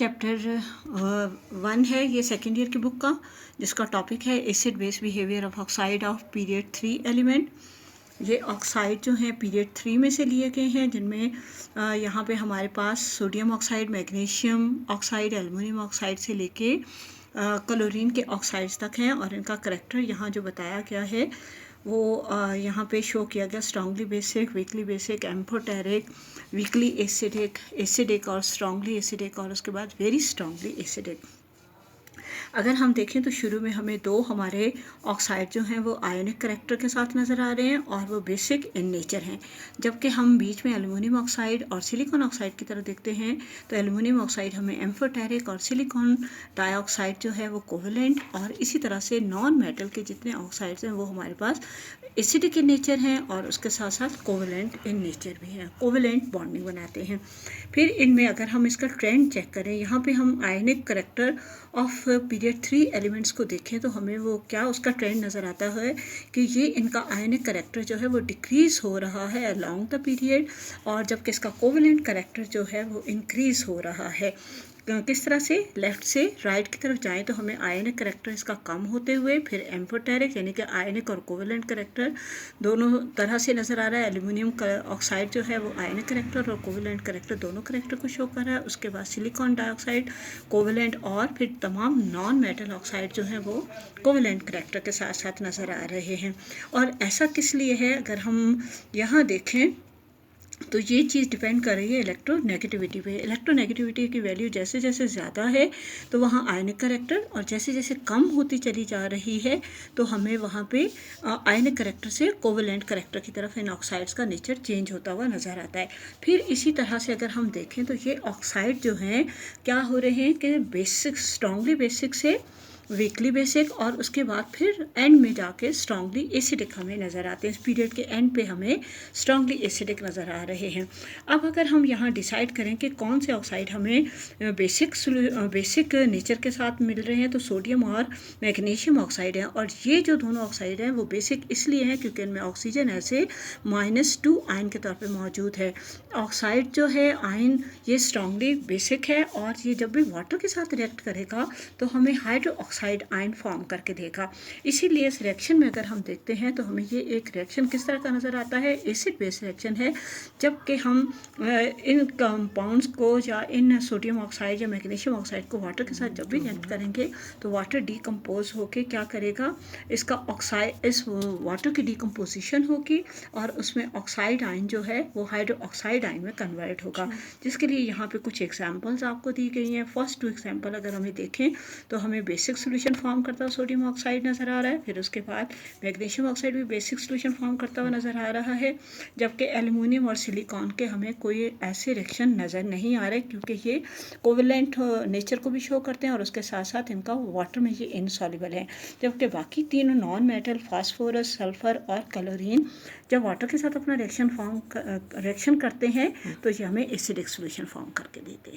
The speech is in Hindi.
चैप्टर 1 है, ये सेकेंड ईयर की बुक का, जिसका टॉपिक है acid base behaviour of oxide of period 3 element. ये ऑक्साइड जो हैं पीरियड 3 में से लिए गए हैं, जिनमें यहाँ पे हमारे पास sodium oxide, magnesium oxide, aluminium oxide से लेके क्लोरीन के ऑक्साइड्स तक हैं। और इनका करैक्टर यहाँ जो बताया गया है वो यहाँ पे शो किया गया। Strongly basic, weekly basic, amphoteric, weakly acidic, acidic और स्ट्रांगली एसिडिक, और उसके बाद वेरी स्ट्रांगली एसिडिक। अगर हम देखें तो शुरू में हमें दो हमारे ऑक्साइड जो हैं वो आयनिक करैक्टर के साथ नज़र आ रहे हैं और वो बेसिक इन नेचर हैं। जबकि हम बीच में एल्युमिनियम ऑक्साइड और सिलिकॉन ऑक्साइड की तरफ देखते हैं तो एल्युमिनियम ऑक्साइड हमें एम्फोटेरिक और सिलिकॉन डाइऑक्साइड जो है वो कोवेलेंट, और इसी तरह से नॉन मेटल के जितने ऑक्साइड्स हैं वो हमारे पास एसिडिक इन नेचर हैं और उसके साथ साथ कोवेलेंट इन नेचर भी हैं, कोवेलेंट बॉन्डिंग बनाते हैं। फिर इनमें अगर हम इसका ट्रेंड चेक करें, यहाँ पे हम आयनिक करैक्टर ऑफ पीरियड 3 एलिमेंट्स को देखें तो हमें वो क्या उसका ट्रेंड नज़र आता है कि ये इनका आयनिक करैक्टर जो है वो डिक्रीज़ हो रहा है अलॉन्ग द पीरियड, और जबकि इसका कोवेलेंट करैक्टर जो है वो इंक्रीज़ हो रहा है। किस तरह से, लेफ़्ट से राइट की तरफ जाएं तो हमें आयनिक करैक्टर इसका कम होते हुए, फिर एम्फोटेरिक यानी कि आयनिक और कोवेलेंट करैक्टर दोनों तरह से नज़र आ रहा है। एल्युमिनियम ऑक्साइड जो है वो आयनिक करैक्टर और कोवेलेंट करैक्टर दोनों करैक्टर को शो कर रहा है। उसके बाद सिलिकॉन डाइऑक्साइड कोवेलेंट, और फिर तमाम नॉन मेटल ऑक्साइड जो हैं वो कोवेलेंट करैक्टर के साथ साथ नज़र आ रहे हैं। और ऐसा किस लिए है, अगर हम यहाँ देखें तो ये चीज़ डिपेंड कर रही है इलेक्ट्रोनेगेटिविटी पे। इलेक्ट्रोनेगेटिविटी की वैल्यू जैसे जैसे ज़्यादा है तो वहाँ आयनिक करैक्टर, और जैसे जैसे कम होती चली जा रही है तो हमें वहाँ पे आयनिक करैक्टर से कोवेलेंट करैक्टर की तरफ इन ऑक्साइड्स का नेचर चेंज होता हुआ नज़र आता है। फिर इसी तरह से अगर हम देखें तो ये ऑक्साइड जो हैं क्या हो रहे हैं कि बेसिक, स्ट्रांगली बेसिक से वीकली बेसिक, और उसके बाद फिर एंड में जाके स्ट्रांगली एसिडिक हमें नज़र आते हैं। इस पीरियड के एंड पे हमें स्ट्रांगली एसिडिक नज़र आ रहे हैं। अब अगर हम यहाँ डिसाइड करें कि कौन से ऑक्साइड हमें बेसिक नेचर के साथ मिल रहे हैं, तो सोडियम और मैग्नीशियम ऑक्साइड हैं। और ये जो दोनों ऑक्साइड हैं वो बेसिक इसलिए हैं क्योंकि इनमें ऑक्सीजन ऐसे -2 आयन के तौर पर मौजूद है। ऑक्साइड जो है आयन ये स्ट्रांगली बेसिक है, और ये जब भी वाटर के साथ रिएक्ट करेगा तो हमें हाइड्रो ऑक्साइड आयन फॉर्म करके देगा। इसीलिए इस रिएक्शन में अगर हम देखते हैं तो हमें ये एक रिएक्शन किस तरह का नज़र आता है, एसिड बेस रिएक्शन है। जबकि हम इन कंपाउंड्स को या इन सोडियम ऑक्साइड या मैग्नीशियम ऑक्साइड को वाटर के साथ जब भी रिएक्ट करेंगे तो वाटर डिकम्पोज होके क्या करेगा, इसका ऑक्साइड, इस वाटर की डिकम्पोजिशन होगी और उसमें ऑक्साइड आयन जो है वो हाइड्रो ऑक्साइड आयन में कन्वर्ट होगा। जिसके लिए यहाँ पे कुछ एग्जाम्पल्स आपको दी गई हैं। फर्स्ट 2 एग्जाम्पल अगर हमें देखें तो हमें बेसिक सोल्यूशन फॉर्म करता हुआ सोडियम ऑक्साइड नज़र आ रहा है, फिर उसके बाद मैग्नीशियम ऑक्साइड भी बेसिक सोल्यूशन फॉर्म करता हुआ नज़र आ रहा है। जबकि एल्युमिनियम और सिलिकॉन के हमें कोई ऐसे रिएक्शन नज़र नहीं आ रहे क्योंकि ये कोवेलेंट नेचर को भी शो करते हैं और उसके साथ साथ इनका वाटर में ये इनसॉल्युबल है। जबकि बाकी तीनों नॉन मेटल, फास्फोरस, सल्फर और क्लोरीन जब वाटर के साथ अपना रिएक्शन करते हैं तो ये हमें एसिडिक सोल्यूशन फॉर्म करके देते हैं।